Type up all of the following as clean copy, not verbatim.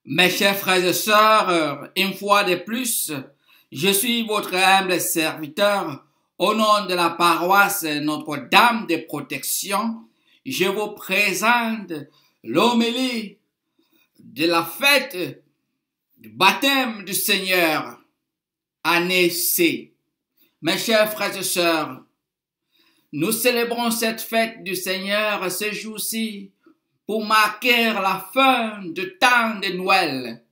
Mes chers frères et sœurs, une fois de plus, je suis votre humble serviteur. Au nom de la paroisse Notre-Dame de Protection, je vous présente l'homélie de la fête du baptême du Seigneur, année C. Mes chers frères et sœurs, nous célébrons cette fête du Seigneur ce jour-ci pour marquer la fin du temps de Noël.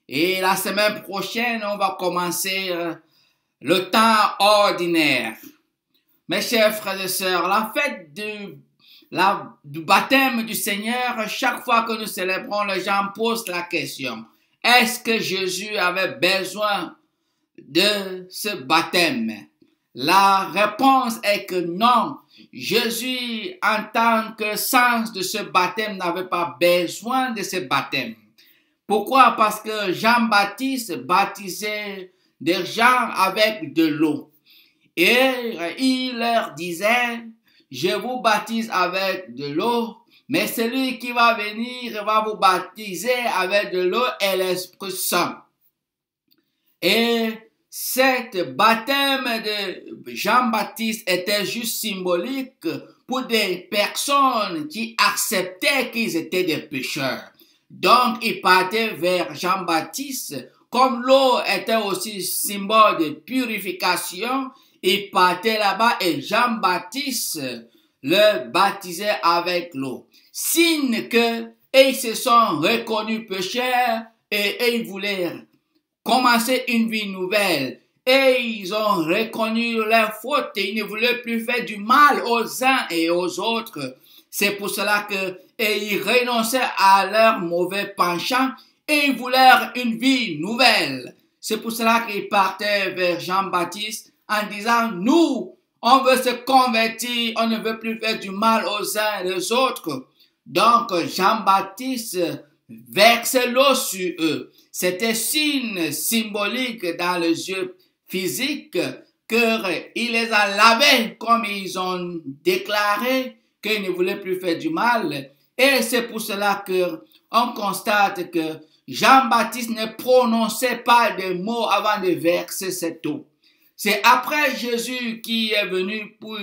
Et la semaine prochaine, on va commencer le temps ordinaire. Mes chers frères et sœurs, la fête du baptême du Seigneur, chaque fois que nous célébrons, les gens posent la question, est-ce que Jésus avait besoin de ce baptême? La réponse est que non. Jésus, en tant que sens de ce baptême, n'avait pas besoin de ce baptême. Pourquoi? Parce que Jean-Baptiste baptisait des gens avec de l'eau. Et il leur disait, je vous baptise avec de l'eau, mais celui qui va venir va vous baptiser avec de l'eau et l'Esprit Saint. Et cet baptême de Jean-Baptiste était juste symbolique pour des personnes qui acceptaient qu'ils étaient des pécheurs. Donc, ils partaient vers Jean-Baptiste. Comme l'eau était aussi symbole de purification, ils partaient là-bas et Jean-Baptiste le baptisait avec l'eau. Signe que ils se sont reconnus pécheurs et ils voulaient commencer une vie nouvelle. Et ils ont reconnu leurs fautes et ils ne voulaient plus faire du mal aux uns et aux autres. C'est pour cela que ils renonçaient à leur mauvais penchant et ils voulaient une vie nouvelle. C'est pour cela qu'ils partaient vers Jean-Baptiste en disant, nous, on veut se convertir, on ne veut plus faire du mal aux uns et aux autres. Donc Jean-Baptiste versait l'eau sur eux. C'était signe symbolique dans les yeux physiques qu'il les a lavés comme ils ont déclaré qu'ils ne voulaient plus faire du mal. Et c'est pour cela qu'on constate que Jean-Baptiste ne prononçait pas de mots avant de verser cette eau. C'est après Jésus qui est venu pour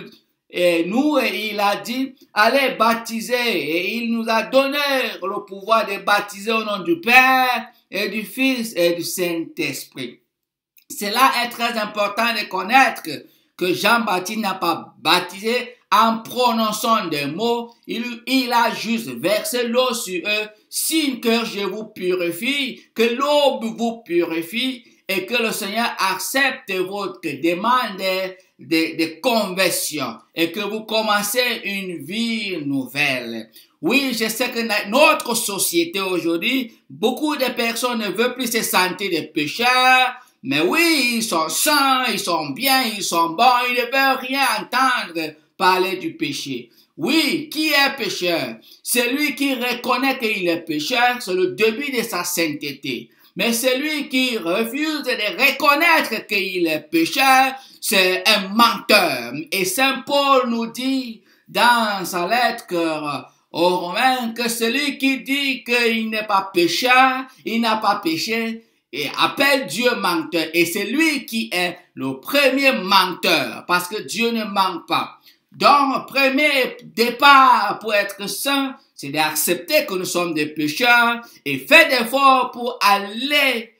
nous et il a dit, allez baptiser. Et il nous a donné le pouvoir de baptiser au nom du Père et du Fils et du Saint-Esprit. Cela est très important de connaître que Jean-Baptiste n'a pas baptisé en prononçant des mots. Il a juste versé l'eau sur eux, signe que je vous purifie, que l'eau vous purifie et que le Seigneur accepte votre demande de conversion et que vous commencez une vie nouvelle. Oui, je sais que dans notre société aujourd'hui, beaucoup de personnes ne veulent plus se sentir des pécheurs, mais oui, ils sont saints, ils sont bien, ils sont bons, ils ne veulent rien entendre parler du péché. Oui, qui est pécheur? Celui qui reconnaît qu'il est pécheur, c'est le début de sa sainteté. Mais celui qui refuse de reconnaître qu'il est pécheur, c'est un menteur. Et Saint Paul nous dit dans sa lettre aux Romains que celui qui dit qu'il n'est pas pécheur, il n'a pas péché, et appelle Dieu menteur. Et c'est lui qui est le premier menteur, parce que Dieu ne ment pas. Donc, le premier départ pour être saint, c'est d'accepter que nous sommes des pécheurs et faire des efforts pour aller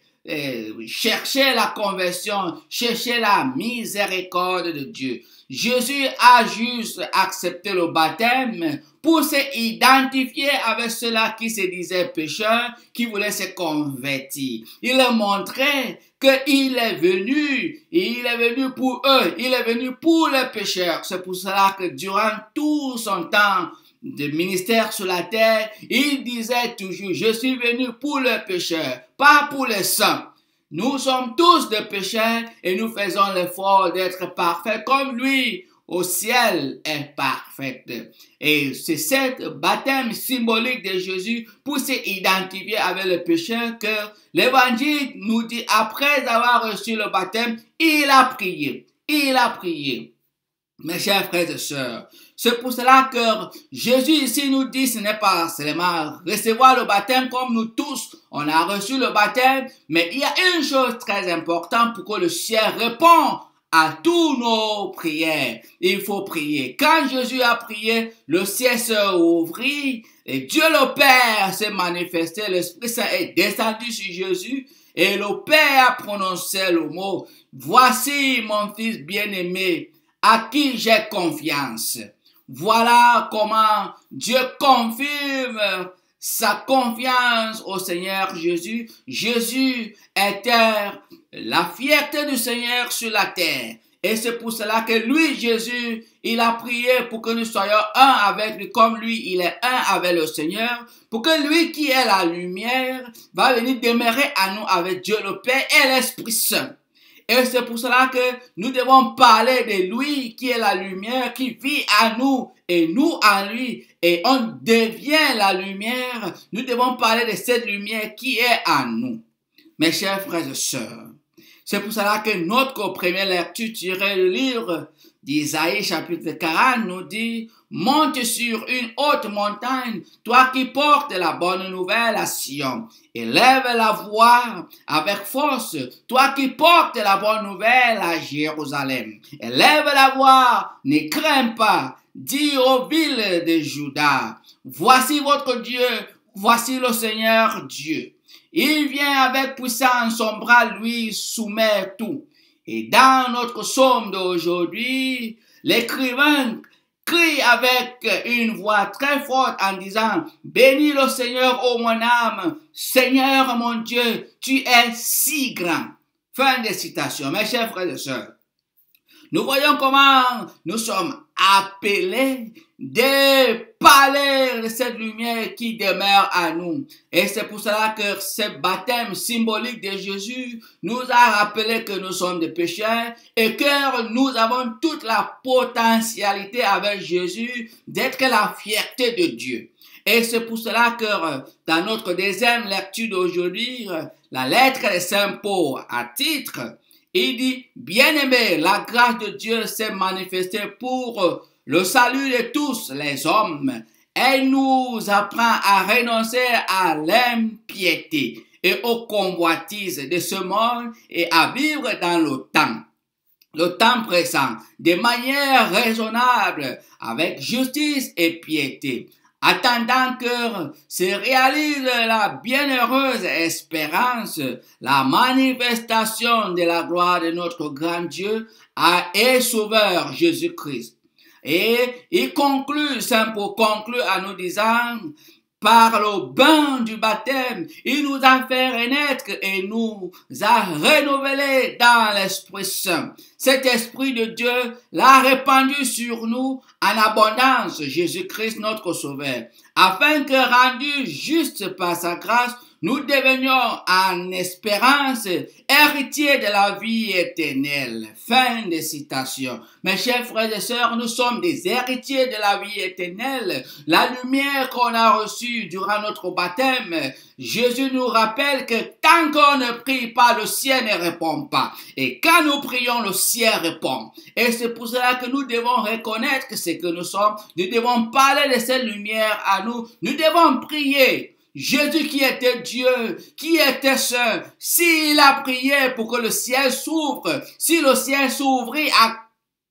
chercher la conversion, chercher la miséricorde de Dieu. Jésus a juste accepté le baptême pour s'identifier avec ceux-là qui se disaient pécheurs, qui voulaient se convertir. Il a montré qu'il est venu, et il est venu pour eux, il est venu pour les pécheurs. C'est pour cela que durant tout son temps de ministère sur la terre, il disait toujours, je suis venu pour les pécheurs, pas pour les saints. Nous sommes tous des pécheurs et nous faisons l'effort d'être parfaits comme lui au ciel est parfait. Et c'est cet baptême symbolique de Jésus pour s'identifier avec le pécheur que l'évangile nous dit après avoir reçu le baptême, il a prié. Il a prié. Mes chers frères et sœurs, c'est pour cela que Jésus ici nous dit ce n'est pas seulement recevoir le baptême comme nous tous, on a reçu le baptême, mais il y a une chose très importante pour que le ciel réponde à tous nos prières. Il faut prier. Quand Jésus a prié, le ciel s'est ouvert et Dieu le Père s'est manifesté, l'Esprit Saint est descendu sur Jésus et le Père a prononcé le mot « Voici mon fils bien-aimé, à qui j'ai confiance. » Voilà comment Dieu confirme sa confiance au Seigneur Jésus. Jésus était la fierté du Seigneur sur la terre. Et c'est pour cela que lui, Jésus, il a prié pour que nous soyons un avec lui, comme lui, il est un avec le Seigneur, pour que lui qui est la lumière va venir demeurer à nous avec Dieu le Père et l'Esprit Saint. Et c'est pour cela que nous devons parler de lui qui est la lumière, qui vit à nous et nous en lui. Et on devient la lumière. Nous devons parler de cette lumière qui est en nous. Mes chers frères et sœurs, c'est pour cela que notre première lecture tirée du livre d'Isaïe chapitre 40 nous dit « Monte sur une haute montagne, toi qui portes la bonne nouvelle à Sion. Élève la voix avec force, toi qui portes la bonne nouvelle à Jérusalem. Élève la voix, ne crains pas, dis aux villes de Juda, voici votre Dieu, voici le Seigneur Dieu. Il vient avec puissance, son bras lui soumet tout. » Et dans notre psaume d'aujourd'hui, l'écrivain crie avec une voix très forte en disant « Bénis le Seigneur, ô mon âme, Seigneur mon Dieu, tu es si grand. » Fin de citation. Mes chers frères et sœurs, nous voyons comment nous sommes appelés de parler de cette lumière qui demeure à nous. Et c'est pour cela que ce baptême symbolique de Jésus nous a rappelé que nous sommes des pécheurs et que nous avons toute la potentialité avec Jésus d'être la fierté de Dieu. Et c'est pour cela que dans notre deuxième lecture d'aujourd'hui, la lettre de Saint Paul à titre, il dit, bien-aimé, la grâce de Dieu s'est manifestée pour le salut de tous les hommes. Elle nous apprend à renoncer à l'impiété et aux convoitises de ce monde et à vivre dans le temps présent, de manière raisonnable, avec justice et piété. Attendant que se réalise la bienheureuse espérance, la manifestation de la gloire de notre grand Dieu et Sauveur Jésus-Christ. Et il conclut, Saint Paul conclut en nous disant, par le bain du baptême, il nous a fait renaître et nous a renouvelés dans l'Esprit Saint. Cet Esprit de Dieu l'a répandu sur nous en abondance, Jésus-Christ notre Sauveur, afin que rendus justes par sa grâce, nous devenions en espérance héritiers de la vie éternelle. Fin de citation. Mes chers frères et sœurs, nous sommes des héritiers de la vie éternelle. La lumière qu'on a reçue durant notre baptême, Jésus nous rappelle que tant qu'on ne prie pas, le ciel ne répond pas. Et quand nous prions, le ciel répond. Et c'est pour cela que nous devons reconnaître que ce que nous sommes. Nous devons parler de cette lumière à nous. Nous devons prier. Jésus qui était Dieu, qui était saint, s'il a prié pour que le ciel s'ouvre, si le ciel s'ouvrit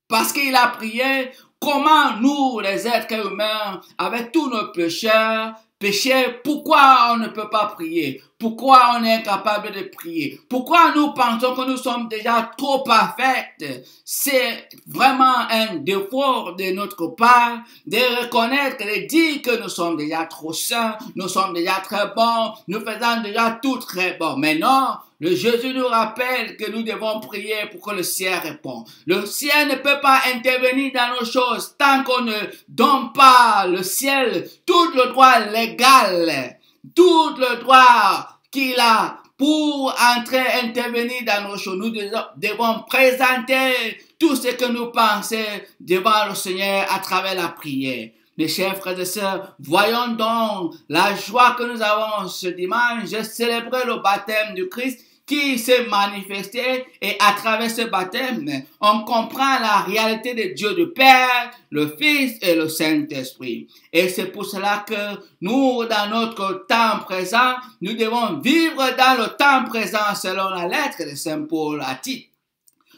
parce qu'il a prié, comment nous, les êtres humains, avec tous nos péchés, pourquoi on ne peut pas prier? Pourquoi on est incapable de prier? Pourquoi nous pensons que nous sommes déjà trop parfaits? C'est vraiment un défaut de notre part de reconnaître, de dire que nous sommes déjà trop saints, nous sommes déjà très bons, nous faisons déjà tout très bon. Mais non, le Jésus nous rappelle que nous devons prier pour que le ciel réponde. Le ciel ne peut pas intervenir dans nos choses tant qu'on ne donne pas le ciel tout le droit légal, tout le droit qu'il a pour intervenir dans nos choses. Nous devons présenter tout ce que nous pensons devant le Seigneur à travers la prière. Mes chers frères et sœurs, voyons donc la joie que nous avons ce dimanche de célébrer le baptême du Christ qui s'est manifesté et à travers ce baptême, on comprend la réalité de Dieu le Père, le Fils et le Saint-Esprit. Et c'est pour cela que nous, dans notre temps présent, nous devons vivre dans le temps présent selon la lettre de Saint Paul à Tite.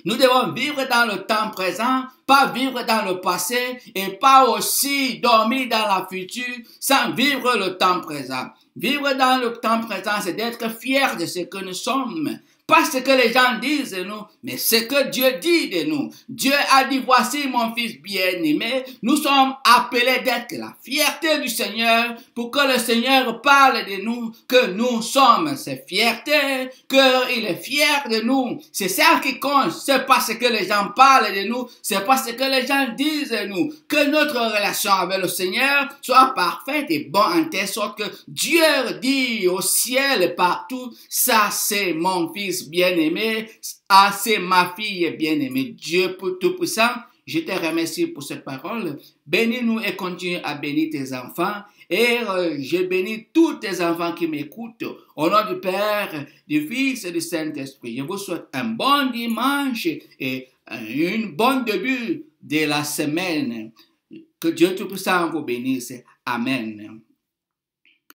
Nous devons vivre dans le temps présent, pas vivre dans le passé et pas aussi dormir dans la future sans vivre le temps présent. Vivre dans le temps présent, c'est d'être fier de ce que nous sommes. Pas ce que les gens disent de nous, mais ce que Dieu dit de nous. Dieu a dit, voici mon fils bien-aimé. Nous sommes appelés d'être la fierté du Seigneur pour que le Seigneur parle de nous, que nous sommes sa fierté, qu'il est fier de nous. C'est ça qui compte. C'est pas ce que les gens parlent de nous, c'est pas ce que les gens disent de nous. Que notre relation avec le Seigneur soit parfaite et bonne en telle sorte que Dieu dit au ciel et partout, ça c'est mon fils bien-aimé, c'est ma fille bien-aimée. Dieu Tout-Puissant, je te remercie pour cette parole. Bénis-nous et continue à bénir tes enfants. Et je bénis tous tes enfants qui m'écoutent. Au nom du Père, du Fils et du Saint-Esprit. Je vous souhaite un bon dimanche et un bon début de la semaine. Que Dieu Tout-Puissant vous bénisse. Amen.